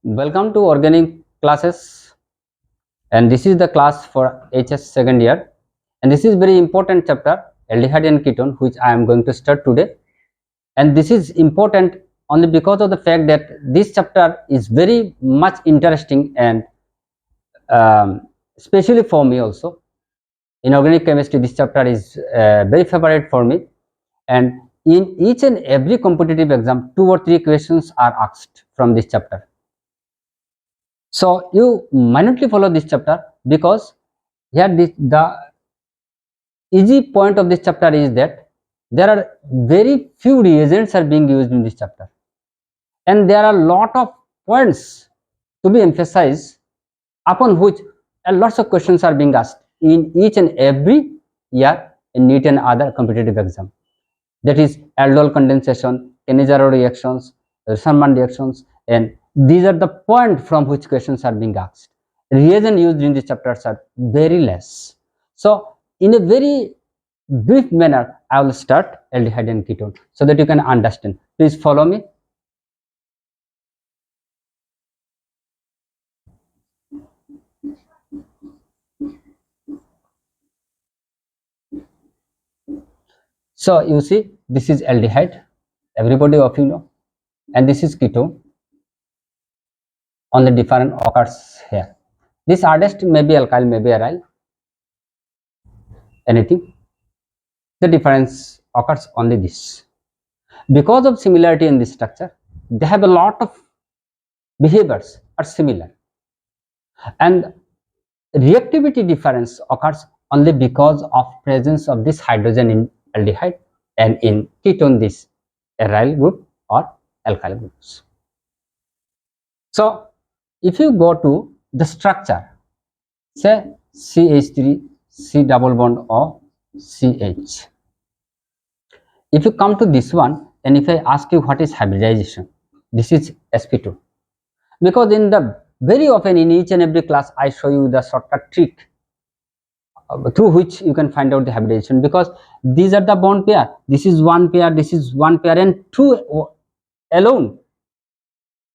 Welcome to organic classes, and this is the class for HS second year, and this is very important chapter aldehyde and ketone which I am going to start today. And this is important only because of the fact that this chapter is very much interesting and especially for me also. In organic chemistry, this chapter is very favorite for me, and in each and every competitive exam 2 or 3 questions are asked from this chapter. So you minutely follow this chapter, because here the easy point of this chapter is that there are very few reagents are being used in this chapter, and there are a lot of points to be emphasized, upon which lots of questions are being asked in each and every year in NEET and other competitive exam. That is aldol condensation, Cannizzaro reactions, Sherman reactions, and these are the point from which questions are being asked. Reagent used in these chapters are very less. So in a very brief manner, I will start aldehyde and ketone so that you can understand. Please follow me. So you see, this is aldehyde, everybody of you know, and this is ketone. Only different occurs here. This hardest may be alkyl, may be aryl, anything. The difference occurs only this. Because of similarity in this structure, they have a lot of behaviors are similar, and reactivity difference occurs only because of presence of this hydrogen in aldehyde and in ketone this aryl group or alkyl groups. So if you go to the structure, say CH3 C double bond O CH. If you come to this one, and if I ask you what is hybridization, this is sp2, because in the very often in each and every class I show you the shortcut trick through which you can find out the hybridization, because these are the bond pair, this is one pair, this is one pair, and two alone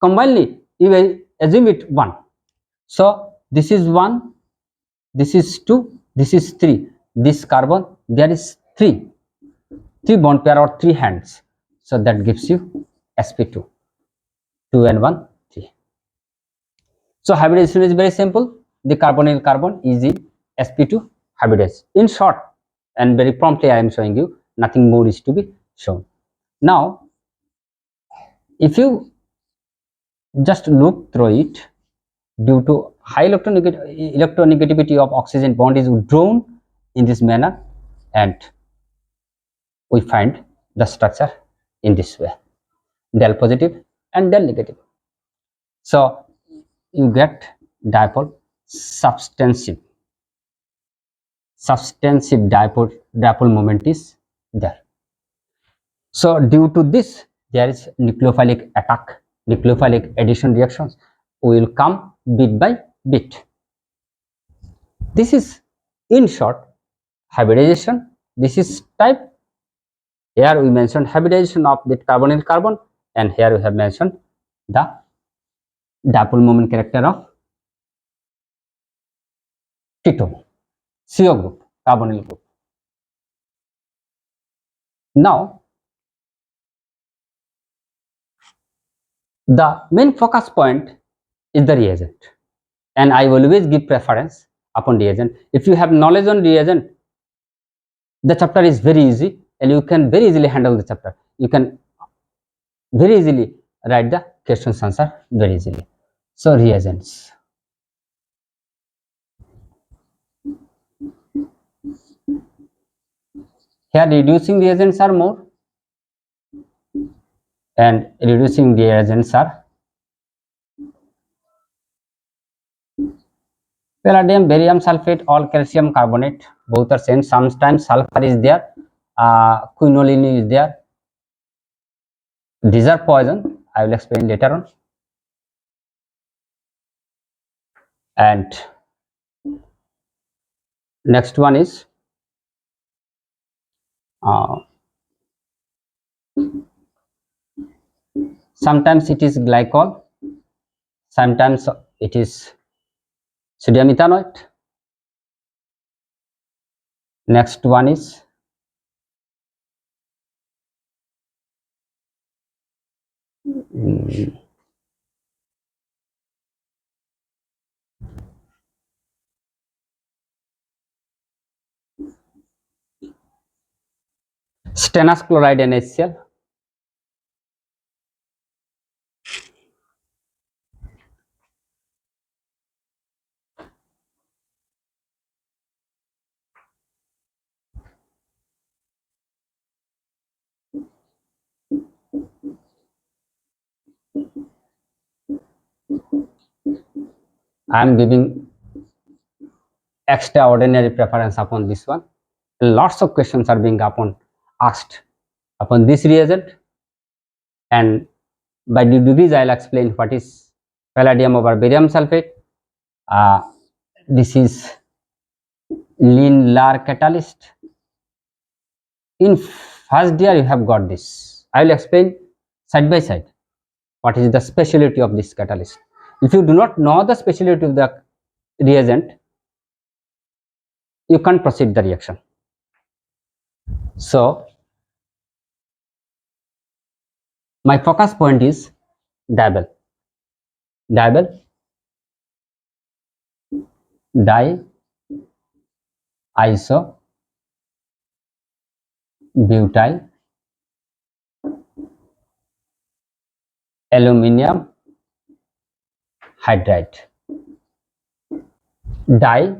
combinedly you will assume it one. So this is one, this is two, this is three, this carbon, there is three bond pair or three hands, so that gives you sp2, 2 and 1 3. So hybridization is very simple. The carbonyl carbon is in sp2 hybridized. In short, and very promptly I am showing you, nothing more is to be shown. Now if you just look through it, due to high electronegativity of oxygen, bond is withdrawn in this manner, and we find the structure in this way, del positive and del negative. So you get dipole substantive dipole moment is there. So due to this, there is nucleophilic attack, nucleophilic addition reactions will come bit by bit. This is in short hybridization. This is type. Here we mentioned hybridization of the carbonyl carbon, and here we have mentioned the dipole moment character of ketone, CO group, carbonyl group. Now the main focus point is the reagent, and I always give preference upon reagent. If you have knowledge on reagent, the chapter is very easy and you can very easily handle the chapter. You can very easily write the questions answer very easily. So reagents, here reducing reagents are more and reducing reagents are palladium, barium sulfate, all calcium carbonate, both are same. Sometimes sulfur is there, quinoline is there. These are poison, I will explain later on. And next one is sometimes it is glycol, Sometimes it is sodium ethanoate. Next one is stannous chloride NaCl. I am giving extraordinary preference upon this one. Lots of questions are being asked upon this reagent, and by the degrees I will explain what is palladium over barium sulfate. This is Lin-Lar catalyst. In first year you have got this. I will explain side by side what is the specialty of this catalyst. If you do not know the specialty of the reagent, you can't proceed the reaction. So my focus point is diol. Diol, di iso butyl aluminum hydride. Di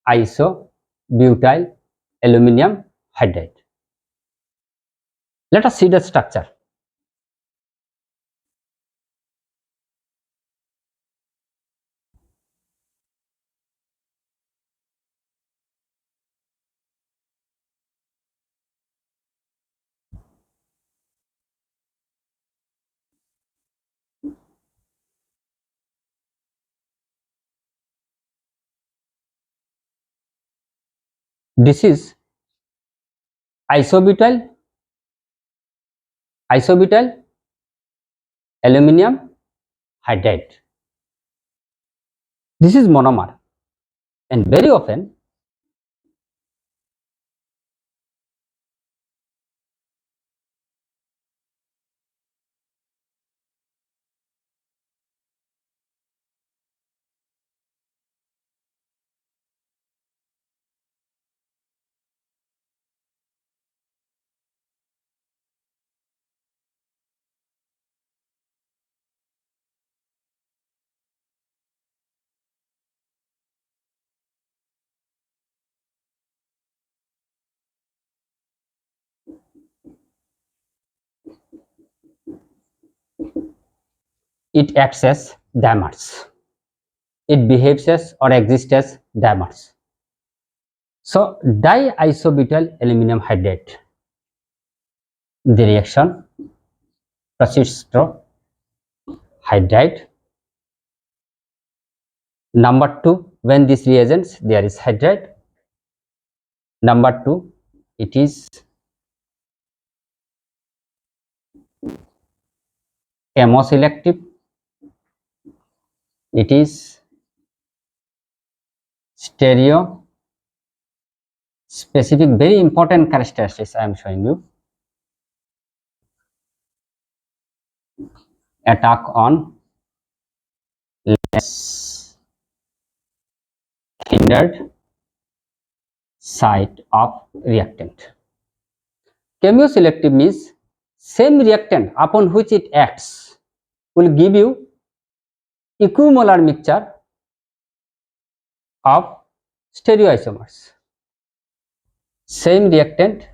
iso butyl aluminum hydride. Let us see the structure. This is isobutyl aluminum hydride. This is monomer, and very often it acts as dimers. It behaves as or exists as dimers. So diisobutyl aluminum hydride, the reaction proceeds through hydride. Number 2, when this reagents there is hydride. Number 2, it is chemoselective. It is stereo specific. Very important characteristics I am showing you. Attack on less hindered site of reactant. Chemoselective means same reactant upon which it acts will give you equimolar mixture of stereoisomers. Same reactant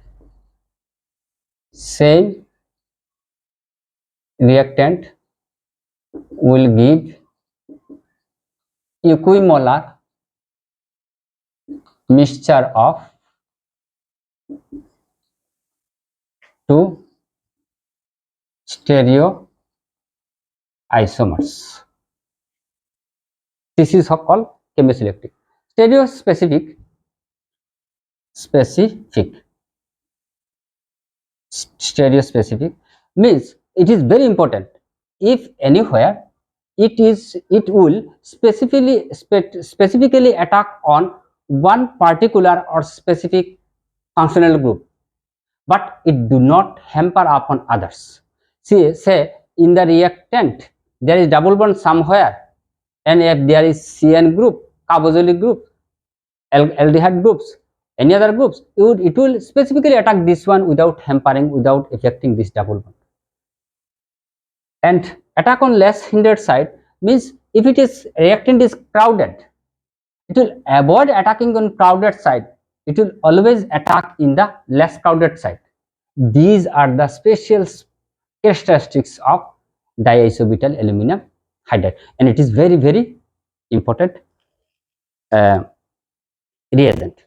will give equimolar mixture of two stereoisomers. This is called chemoselective. Stereospecific stereospecific means it is very important. If anywhere it will specifically attack on one particular or specific functional group, but it do not hamper upon others. See, say in the reactant there is double bond somewhere, and if there is CN group, carboxylic group, aldehyde groups, any other groups, it will specifically attack this one without hampering, without affecting this double bond. And attack on less hindered side means if it is reactant is crowded, it will avoid attacking on crowded side, it will always attack in the less crowded side. These are the special characteristics of diisobutyl aluminum hydride, and it is very important uh, reagent.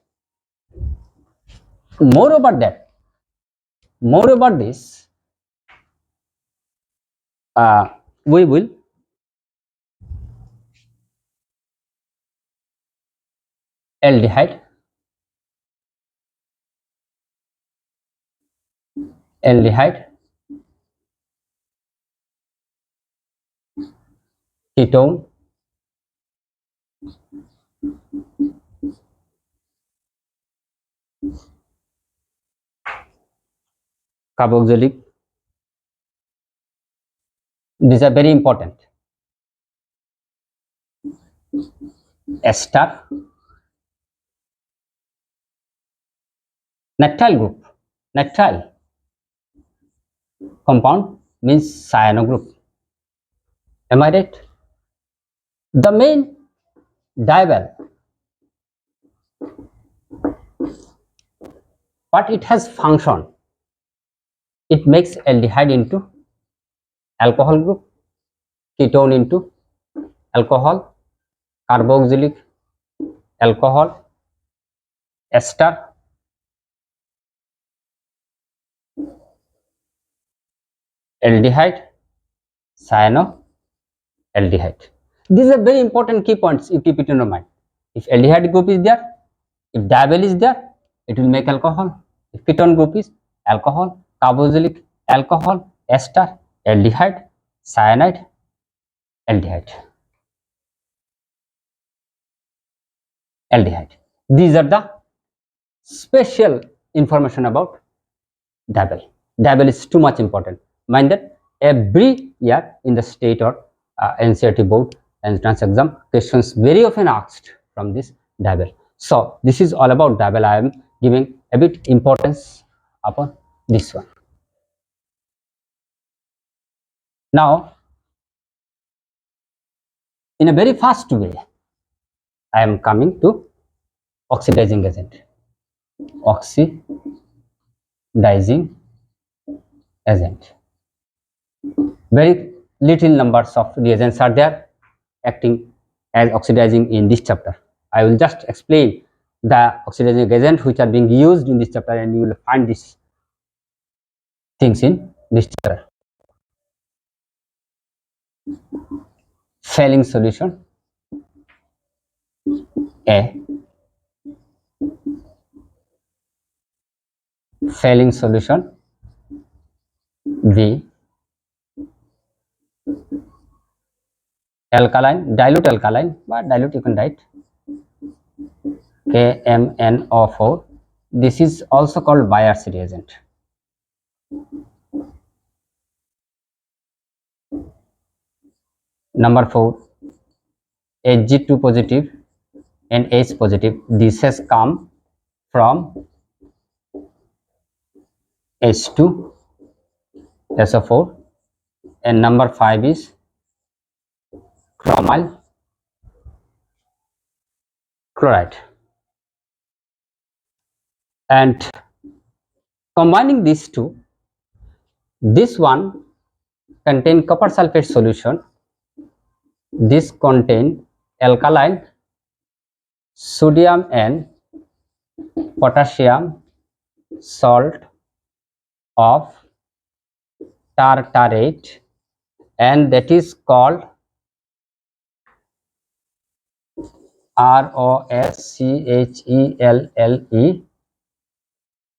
Moreover this, we will aldehyde, ketone, carboxylic. These are very important. Ester, nitrile group. Nitrile compound means cyano group. Am I right? The main dival, but it has function. It makes aldehyde into alcohol group, ketone into alcohol, carboxylic alcohol, ester, aldehyde, cyanoaldehyde. These are very important key points. You keep it in your mind. If aldehyde group is there, if dival is there, it will make alcohol. If ketone group is alcohol, carboxylic alcohol, ester, aldehyde, cyanide, aldehyde. These are the special information about dival. Dival is too much important. Mind that every year in the state or NCERT board entrance exam, questions very often asked from this dival. So this is all about dival. I am giving a bit importance upon this one. Now, in a very fast way, I am coming to oxidizing agent. Oxidizing agent. Very little numbers of reagents are there acting as oxidizing in this chapter. I will just explain the oxidizing agent which are being used in this chapter, and you will find these things in this chapter. Failing solution A, failing solution B, alkaline, dilute alkaline, but dilute you can write KMnO4. This is also called Bayer's reagent. Number 4, Hg2 positive and H positive. This has come from H2 SO4, and number 5 is chromyl chloride. And combining these two, this one contain copper sulfate solution, this contain alkaline sodium and potassium salt of tartarate, and that is called ROSCHELLE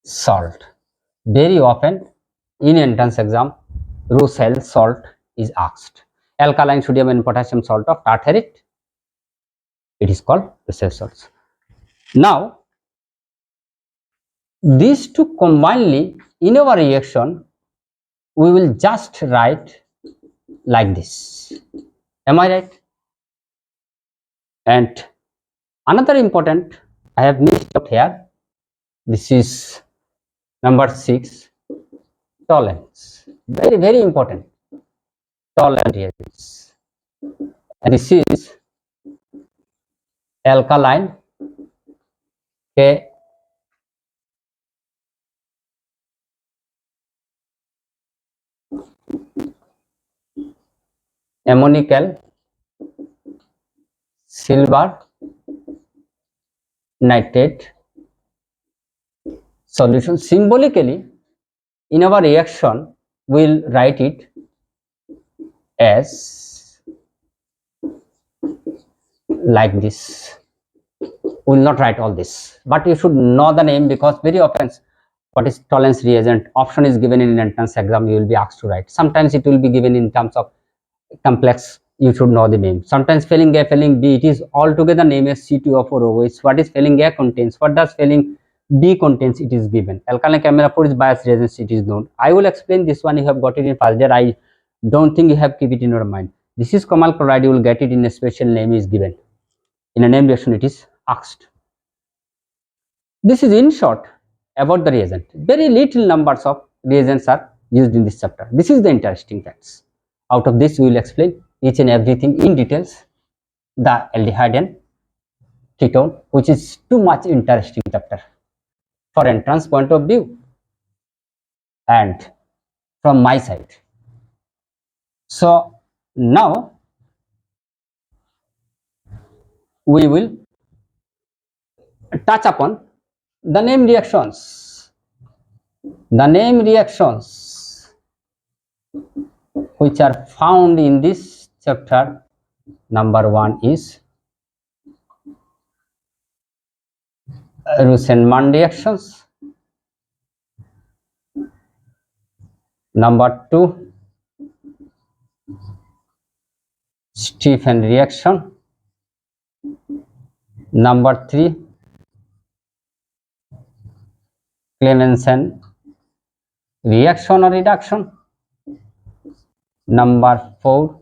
salt. Very often in entrance exam Russell salt is asked. alkaline sodium and potassium salt of tartarate, it is called essential salts. Now these two combinedly in our reaction we will just write like this. Am I right? And another important I have missed out here. This is number 6, tolerance. Very important. Tolerant reagents. And this is alkaline K ammonical silver nitrate solution. Symbolically in our reaction we will write it as like this. We will not write all this, but you should know the name, because very often what is tolerance reagent option is given in entrance exam, you will be asked to write. Sometimes it will be given in terms of complex, you should know the name. Sometimes spelling A, spelling B, it is altogether name as C2O4O. What is spelling A contains, what does spelling B contains, it is given. Alkaline camera 4 is bias reagents, it is known. I will explain this one, you have got it in first year. I don't think you have keep it in your mind. This is chromal chloride, you will get it in a special name is given. In a name reaction it is asked. This is in short about the reagent. Very little numbers of reagents are used in this chapter. This is the interesting facts. Out of this, we will explain each and everything in details. The aldehyde and ketone, which is too much interesting chapter for entrance point of view and from my side. So now we will touch upon the name reactions. The name reactions which are found in this chapter. Number 1 is Rosenman reactions. Number 2, Stephen reaction. Number 3, Clemenson reaction or reduction. Number 4,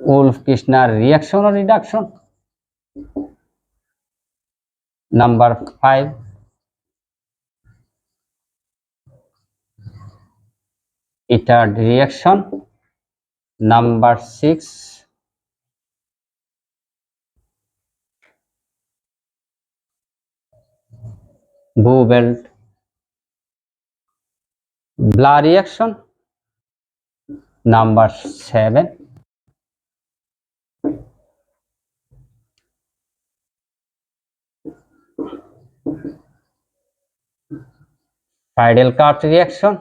Wolff-Kishner reaction or reduction. Number 5, Itard reaction. Number 6, Bouvelt-Blah reaction. Number 7, Friedel-Crafts reaction.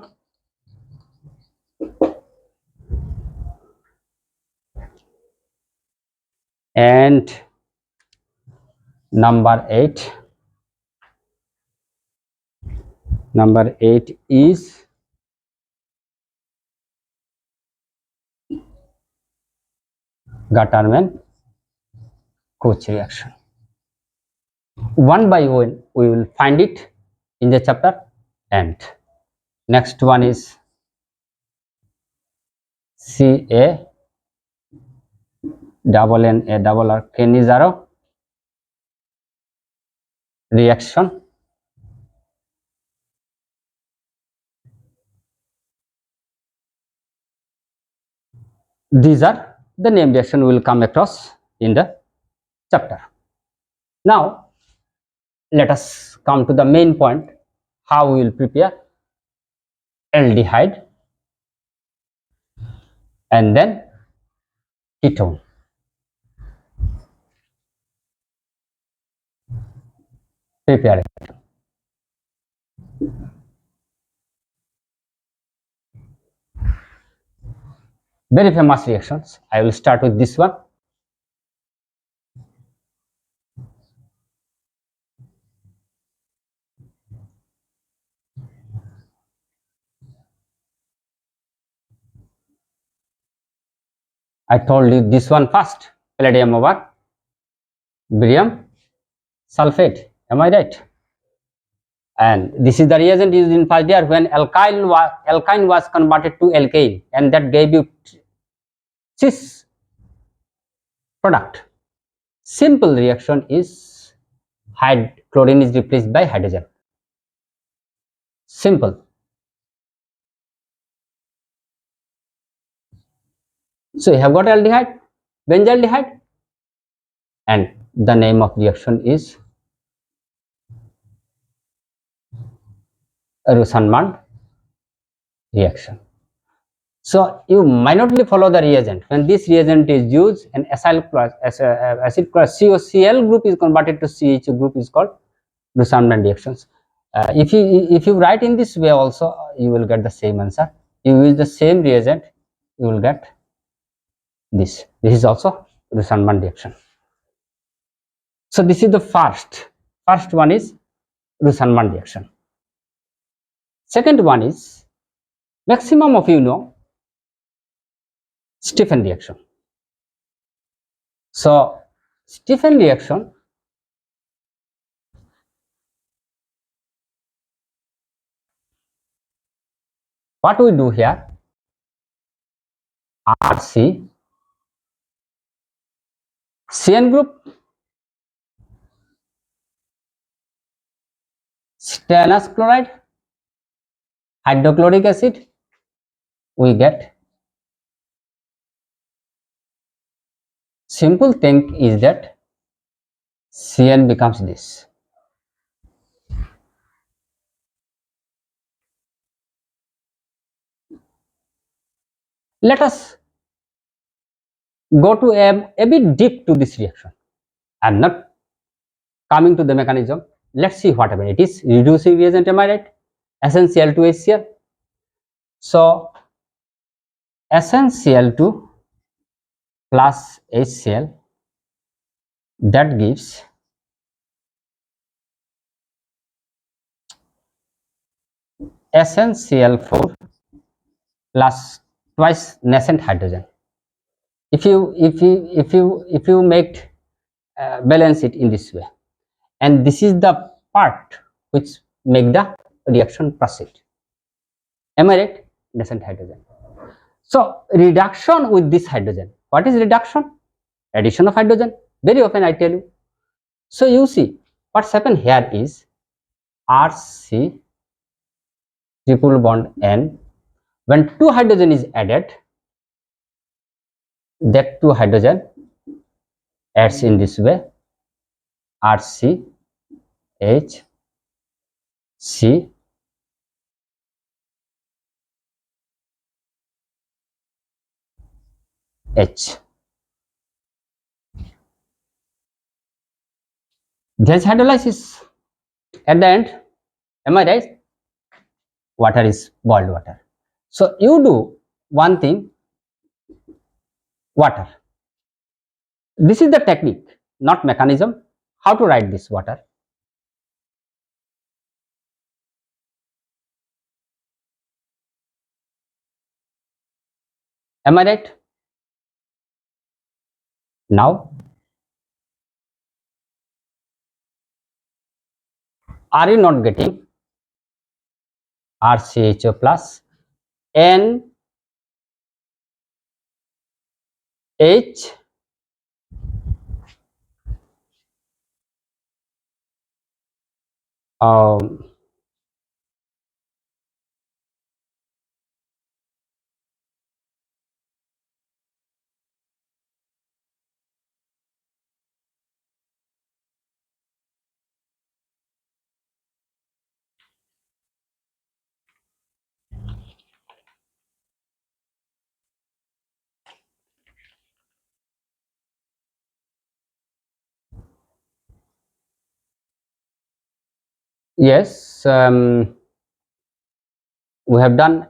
And number 8 is Gattermann-Koch reaction. One by one we will find it in the chapter. And next one is Cannizzaro reaction. These are the name reaction we will come across in the chapter. Now let us come to the main point, how we will prepare aldehyde and then ketone. Prepare very famous reactions. I will start with this one. I told you this one first, palladium over barium sulfate. Am I right? And this is the reagent used in first year when alkyne was converted to alkane, and that gave you cis product. Simple reaction is chlorine is replaced by hydrogen. Simple. So you have got aldehyde, benzaldehyde, and the name of reaction is Rosenman reaction. So you minutely follow the reagent. When this reagent is used, an acid plus COCl group is converted to CH group is called Rosenman reactions. If you write in this way also, you will get the same answer. You use the same reagent, you will get this. This is also Rosenman reaction. So this is the first one is Rosenman reaction. Second one is maximum of Stephen reaction. So Stephen reaction, what we do here, RC CN group, stannous chloride, hydrochloric acid, we get. Simple thing is that CN becomes this. Let us go to a bit deep to this reaction. I am not coming to the mechanism. Let's see what happens. It is reducing reagent, am I right? SnCl2 HCl. So SnCl2 plus HCl, that gives SnCl4 plus twice nascent hydrogen. If you make balance it in this way, and this is the part which make the reaction proceed. Am I right? Nascent hydrogen. So reduction with this hydrogen. What is reduction? Addition of hydrogen. Very often I tell you. So you see what's happened here is RC triple bond N. When two hydrogen is added, that two hydrogen adds in this way, RC H C H. There's hydrolysis. At the end, am I right? Water is boiled water. So you do one thing, water. This is the technique, not mechanism. How to write this water? Am I right? Now, are you not getting RCHO plus N H um, yes, we have done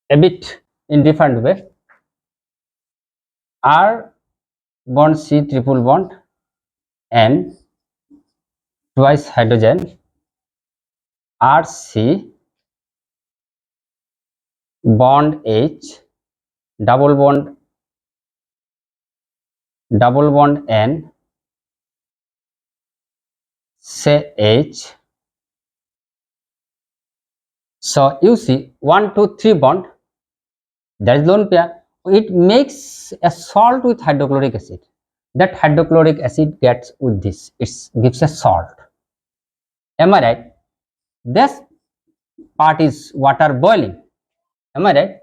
a bit in different way. R bond C triple bond N twice hydrogen RC bond H, double bond N, say H. So you see 1, 2, 3 bond, that is lone pair. It makes a salt with hydrochloric acid. That hydrochloric acid gets with this, it gives a salt. Am I right? This part is water boiling. Am I right?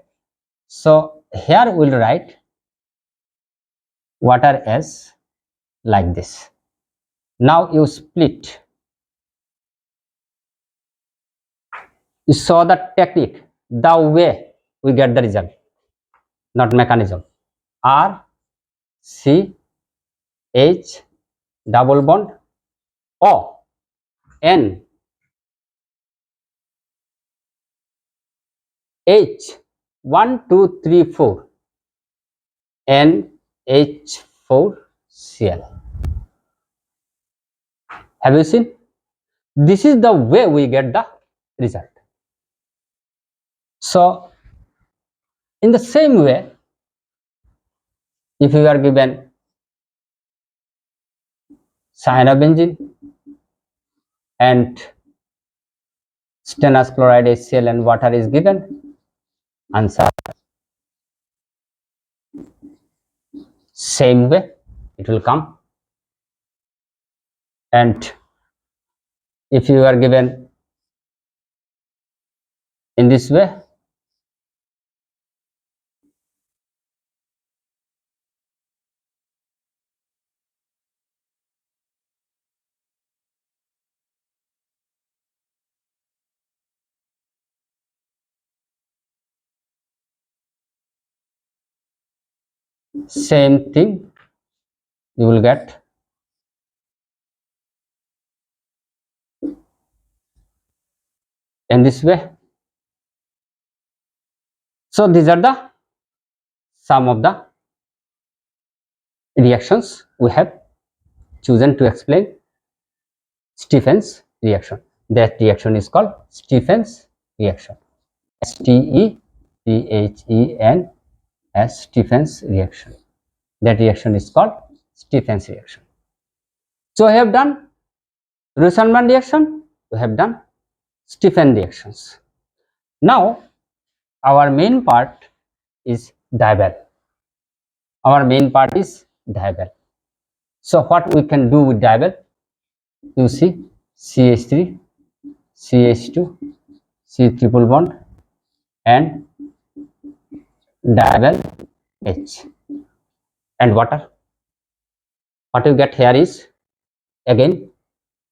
So here we'll write water as like this. Now you split. You saw the technique, the way we get the result, not mechanism. R, C, H, double bond, O, N, H, 1, 2, 3, 4, NH4Cl. Have you seen? This is the way we get the result. So in the same way, if you are given cyanobenzene and stannous chloride HCl and water is given, answer same way it will come. And if you are given in this way, same thing you will get. In this way. So these are the some of the reactions we have chosen to explain Stephen's reaction. That reaction is called Stephen's reaction. Stephen's Stephen's reaction. That reaction is called Stephen's reaction. So we have done Rosenman reaction, we have done Stephen reactions. Now our main part is Diabel. Our main part is Diabel. So what we can do with Diabel? You see CH3, CH2, C triple bond and Diabel H and water. What you get here is again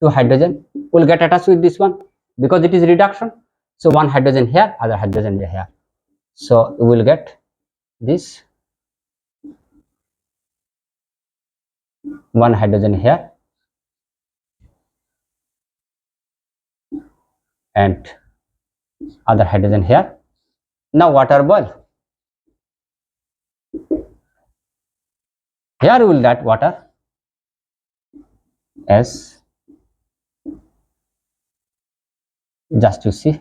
2 hydrogen will get attached with this one because it is reduction. So 1 hydrogen here, other hydrogen here. So you will get this 1 hydrogen here and other hydrogen here. Now water boil. Here you will get water as just you see.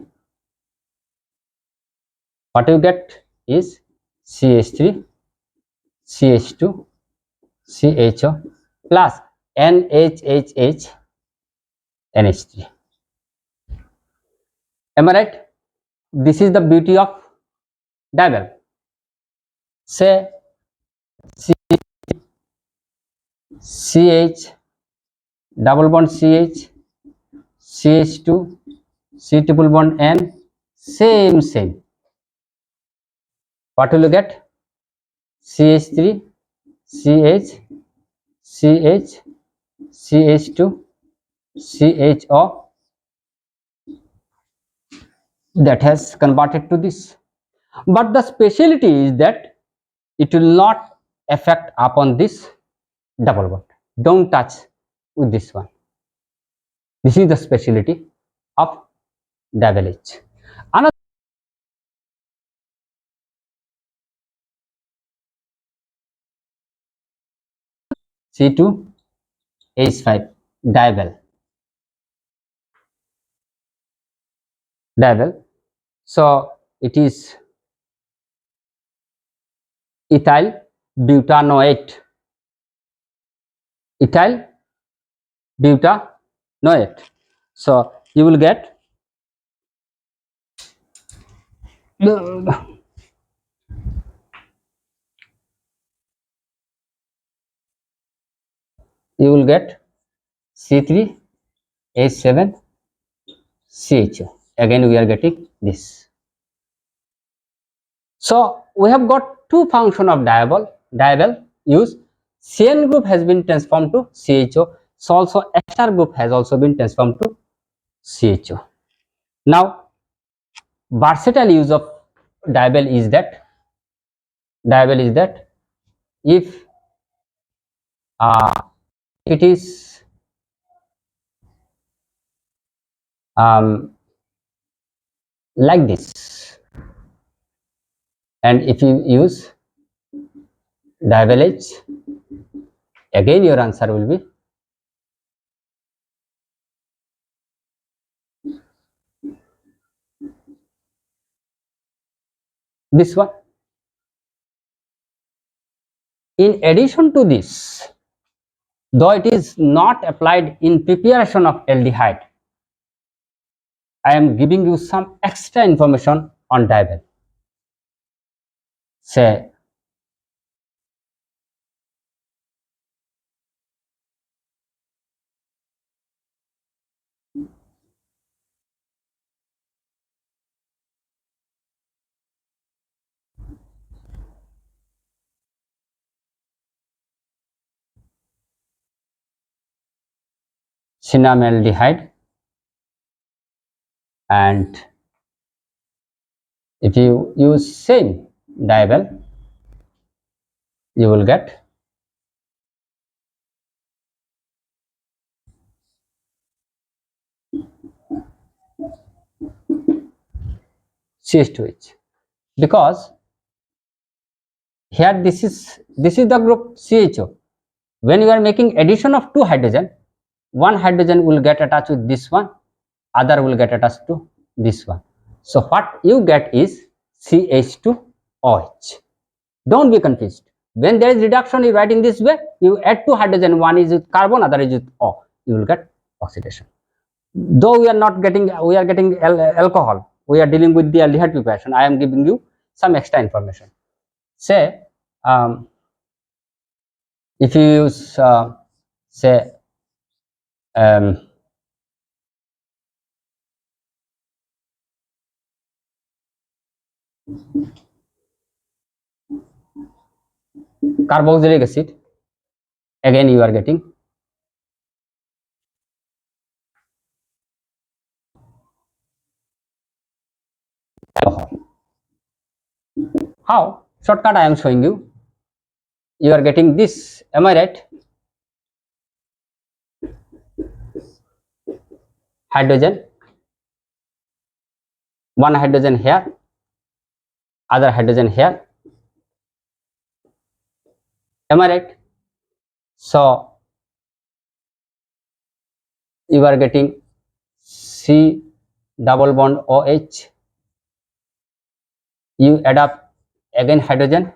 What you get is CH3, CH2, CHO plus NHHH, NH3. Am I right? This is the beauty of Diabel. Say CH, double bond CH, CH2, C triple bond N, same. What will you get? CH3, CH, CH, CH2, CHO, that has converted to this. But the speciality is that it will not affect upon this double bond. Don't touch with this one. This is the speciality of Diabel H. Another C2H5 Diabel. So it is ethyl butanoate, ethyl butanoate. So you will get you will get C3H7CHO. Again we are getting this. So we have got two function of diol. Diol use CN group has been transformed to CHO. So also SR group has also been transformed to CHO. Now versatile use of diol is that if uh, it is like this, and if you use diol H, again your answer will be this one. In addition to this, though it is not applied in preparation of aldehyde, I am giving you some extra information on diol. Say cinnamaldehyde, and if you use same diol, you will get CH2H, because here this is the group CHO. When you are making addition of two hydrogen, one hydrogen will get attached with this one, other will get attached to this one. So what you get is CH2OH. Don't be confused. When there is reduction, you write in this way, you add two hydrogen, one is with carbon, other is with O, you will get oxidation. Though we are not getting, we are getting alcohol, we are dealing with the aldehyde preparation. I am giving you some extra information. Say if you use say um, carboxylic acid, again you are getting alcohol. How? Shortcut I am showing you. You are getting this, am I right? Hydrogen, one hydrogen here, other hydrogen here, am I right? So you are getting C double bond OH, you add up again hydrogen,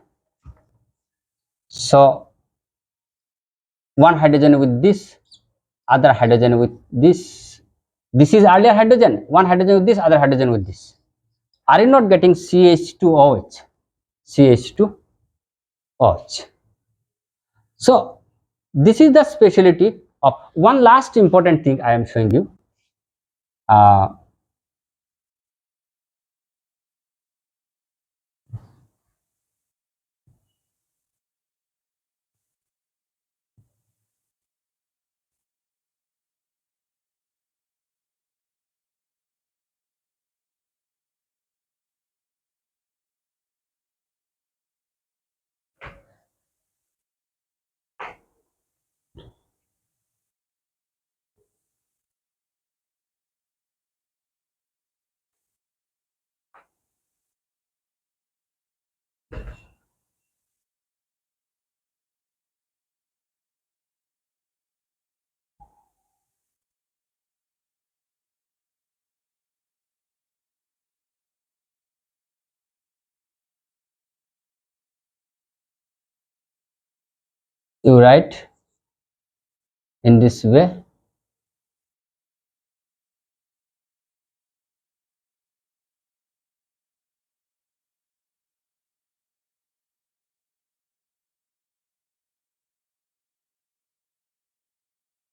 so one hydrogen with this, other hydrogen with this is earlier hydrogen, one hydrogen with this, other hydrogen with this. Are you not getting CH2OH? CH2OH. So this is the specialty of one last important thing I am showing you. Uh, you write in this way.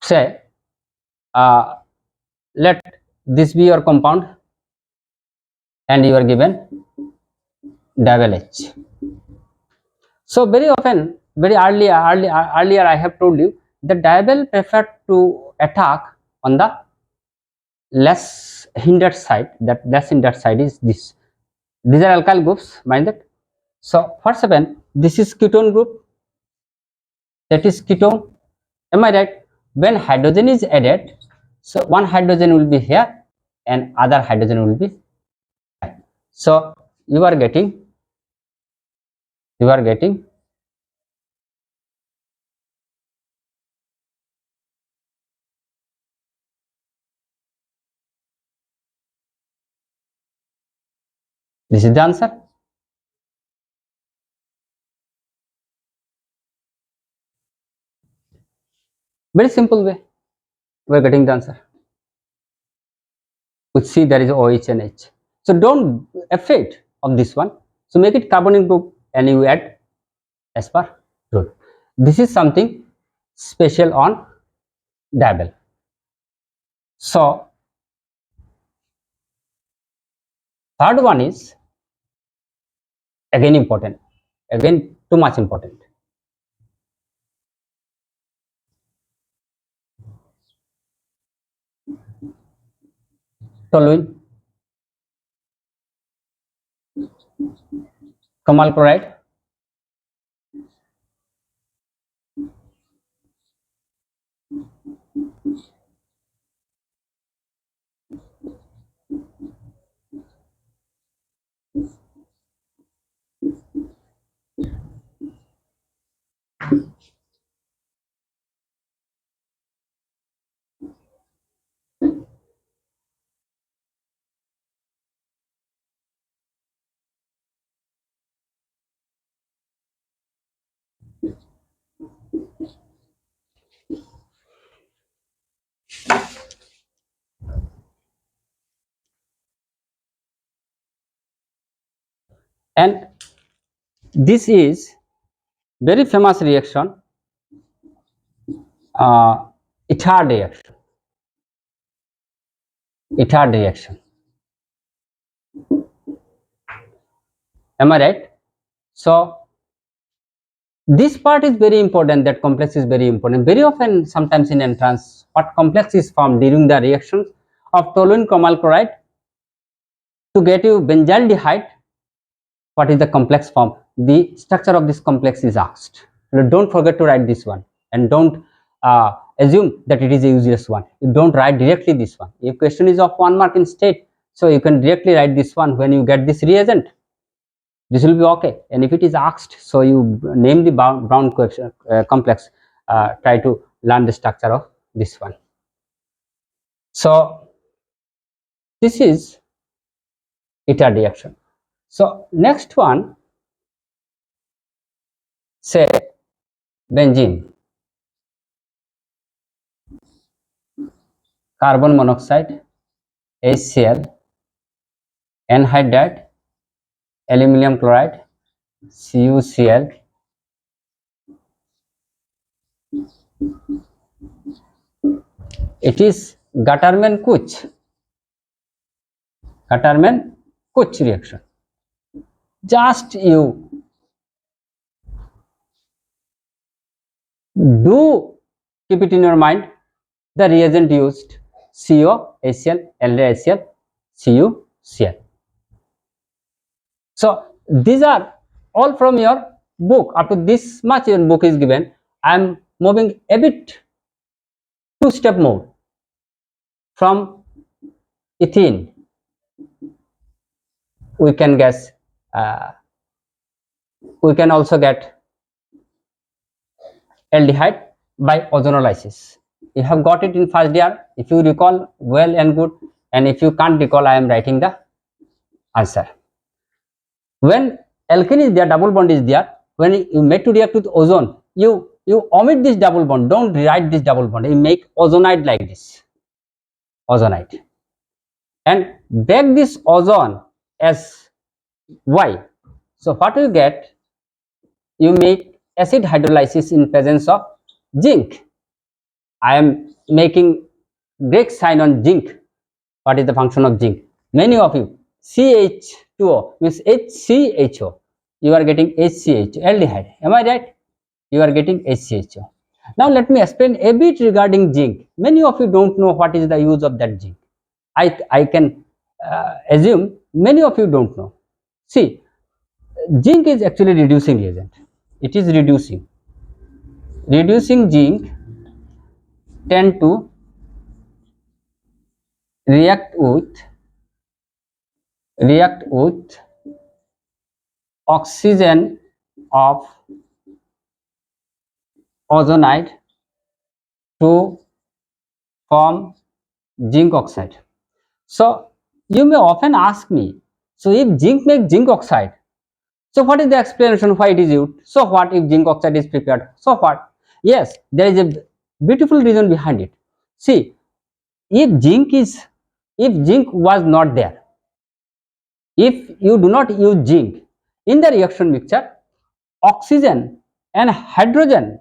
Say let this be your compound and you are given double H. So very often, earlier I have told you the diable prefer to attack on the less hindered side. That less hindered side is this. These are alkyl groups, mind that. So first of all, this is ketone group. That is ketone. Am I right? When hydrogen is added, so one hydrogen will be here and other hydrogen will be here. So you are getting this is the answer. Very simple way we are getting the answer. We see there is OH and H. So don't afraid of this one. So make it carbonyl group and you add as per rule. This is something special on diable. So third one is again important, again too much important. Toluene, chromal chloride, and this is very famous reaction, Aldehyde reaction. Aldehyde reaction. Am I right? So this part is very important, that complex is very important. Very often, sometimes in entrance, what complex is formed during the reactions of toluene chromal chloride to get you benzaldehyde. What is the complex form? The structure of this complex is asked. Don't forget to write this one, and don't assume that it is a useless one. You don't write directly this one. If question is of 1 mark in state, so you can directly write this one when you get this reagent. This will be okay. And if it is asked, so you name the Brown complex. Try to learn the structure of this one. So this is Aldehyde reaction. So next one, say benzene, carbon monoxide, HCl, anhydride, aluminum chloride, CuCl, it is Gattermann-Kuch reaction. Just you do keep it in your mind, the reagent used CO, HCl, LDHCl, CuCl. So these are all from your book. Up to this much your book is given. I am moving a bit 2-step more from ethene. We can guess. We can also get aldehyde by ozonolysis. You have got it in first year. If you recall, well and good, and if you can't recall, I am writing the answer. When alkene is there, double bond is there, when you made to react with ozone, you you omit this double bond, don't write this double bond, you make ozonide like this, ozonide, and break this ozone as Y. So what you get, you make acid hydrolysis in presence of zinc. I am making Greek sign on zinc. What is the function of zinc? Many of you, CH2O means HCHO. You are getting HCHO, aldehyde. Am I right? You are getting HCHO. Now let me explain a bit regarding zinc. Many of you don't know what is the use of that zinc. I can assume many of you don't know. See, zinc is actually reducing reagent. It is reducing. Reducing zinc tend to react with react with oxygen of ozonide to form zinc oxide. So you may often ask me, so if zinc makes zinc oxide, so what is the explanation why it is used? So what if zinc oxide is prepared? So what? Yes, there is a beautiful reason behind it. See, if zinc was not there, if you do not use zinc in the reaction mixture, oxygen and hydrogen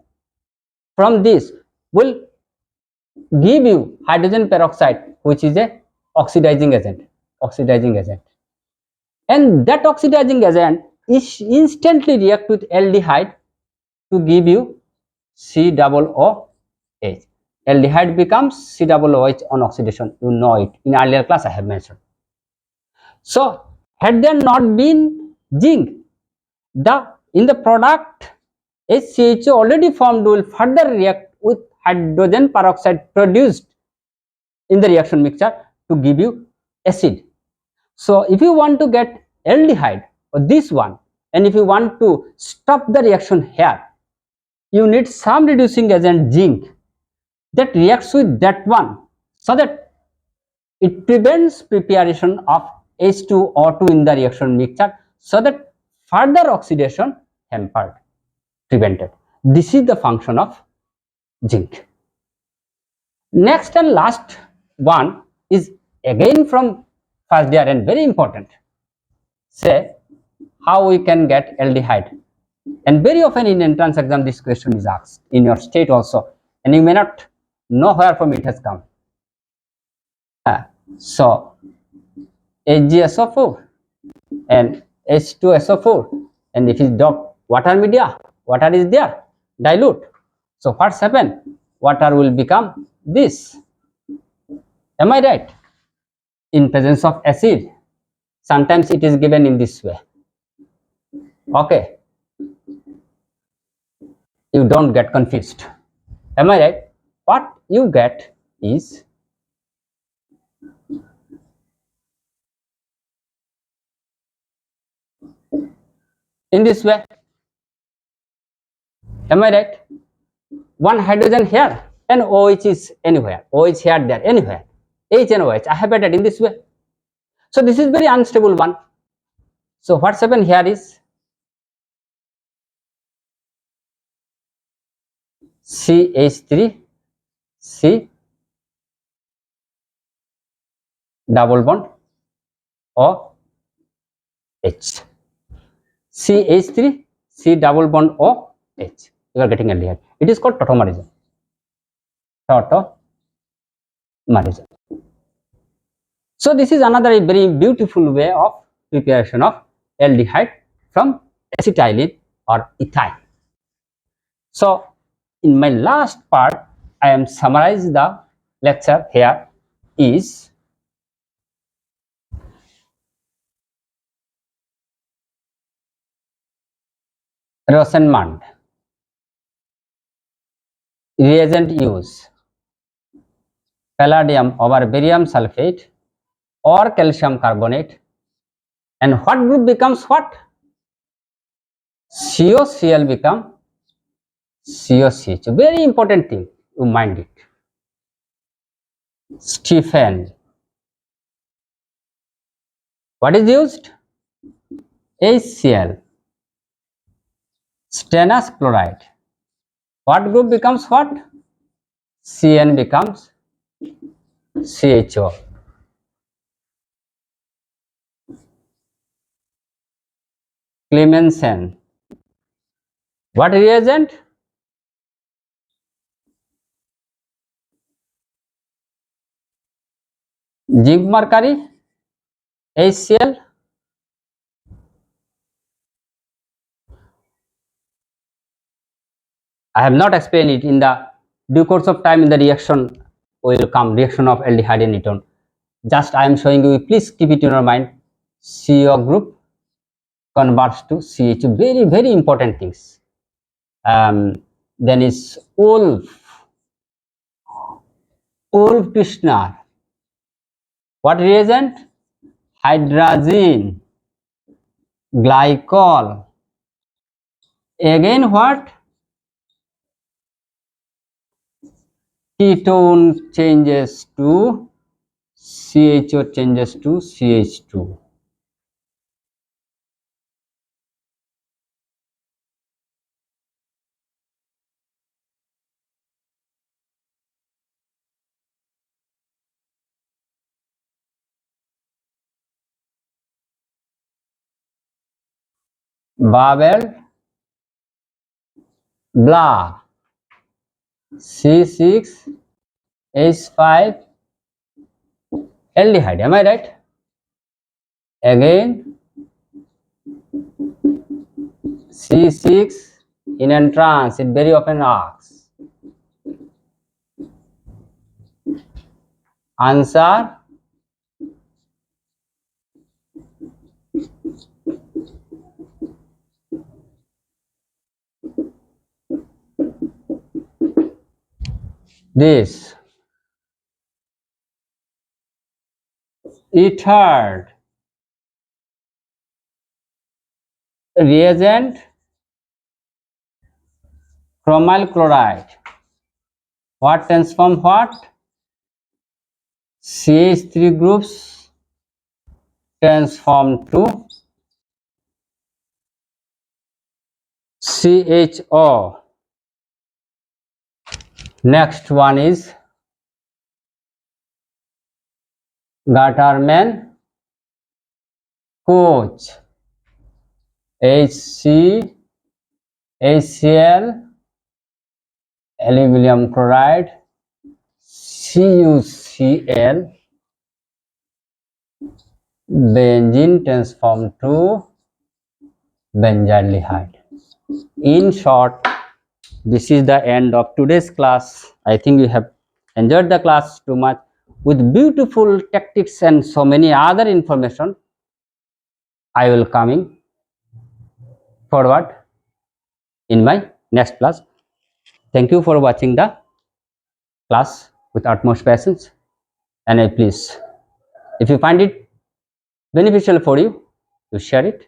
from this will give you hydrogen peroxide, which is a oxidizing agent. Oxidizing agent. And that oxidizing agent is instantly react with aldehyde to give you COOH. Aldehyde becomes COOH on oxidation. You know it. In earlier class I have mentioned. So had there not been zinc, in the product HCHO already formed will further react with hydrogen peroxide produced in the reaction mixture to give you acid. So if you want to get aldehyde or this one, and if you want to stop the reaction here, you need some reducing agent zinc that reacts with that one, so that it prevents preparation of H2O2 in the reaction mixture, so that further oxidation hampered, prevented. This is the function of zinc. Next and last one is again from first year and very important. Say how we can get aldehyde, and very often in entrance exam this question is asked in your state also, and you may not know where from it has come. So HgSO4 and H2SO4, and if it drop water media, water is there, dilute. So what's happen? Water will become this. Am I right? In presence of acid, sometimes it is given in this way. Okay, you don't get confused. Am I right? What you get is in this way. Am I right? One hydrogen here and OH is anywhere. OH here, there, anywhere. H and OH. I have added in this way. So this is very unstable one. So what's happened here is CH3 C double bond OH. CH3 C double bond OH. You are getting aldehyde. It is called tautomerism. Tautomerism. So this is another very beautiful way of preparation of aldehyde from acetylene or ethyl. So in my last part, I am summarize the lecture here is Rosenmund, reagent use, palladium over barium sulfate or calcium carbonate, and what group becomes what? COCl become COCH. Very important thing, you mind it. Stephen. What is used? HCl, stannous chloride, What group becomes what? CN becomes CHO. Clemensen. What reagent? Zinc mercury, HCl. I have not explained it. In the due course of time, in the reaction will come, reaction of aldehyde and ketone. Just I am showing you, please keep it in your mind. CO group converts to CH. Very, very important things. Then is Wolf Krishna. What reagent? Hydrazine, glycol. Again what? Ketone changes to CHO changes to CH2. Babel, blah, C6H5 aldehyde. Am I right? Again C6 in entrance, it very often asks. Answer this. Third reagent, chromyl chloride. What transform what? CH3 groups transform to CHO. Next one is Gatterman Koch, HC, HCl, aluminum chloride, CuCl, benzene transformed to benzaldehyde. In short, this is the end of today's class. I think you have enjoyed the class too much with beautiful tactics and so many other information. I will coming forward in my next class. Thank you for watching the class with utmost patience, and I please, if you find it beneficial for you, you share it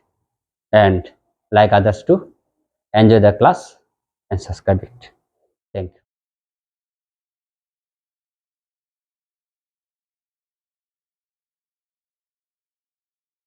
and like others to enjoy the class and subscribe it. Thank you.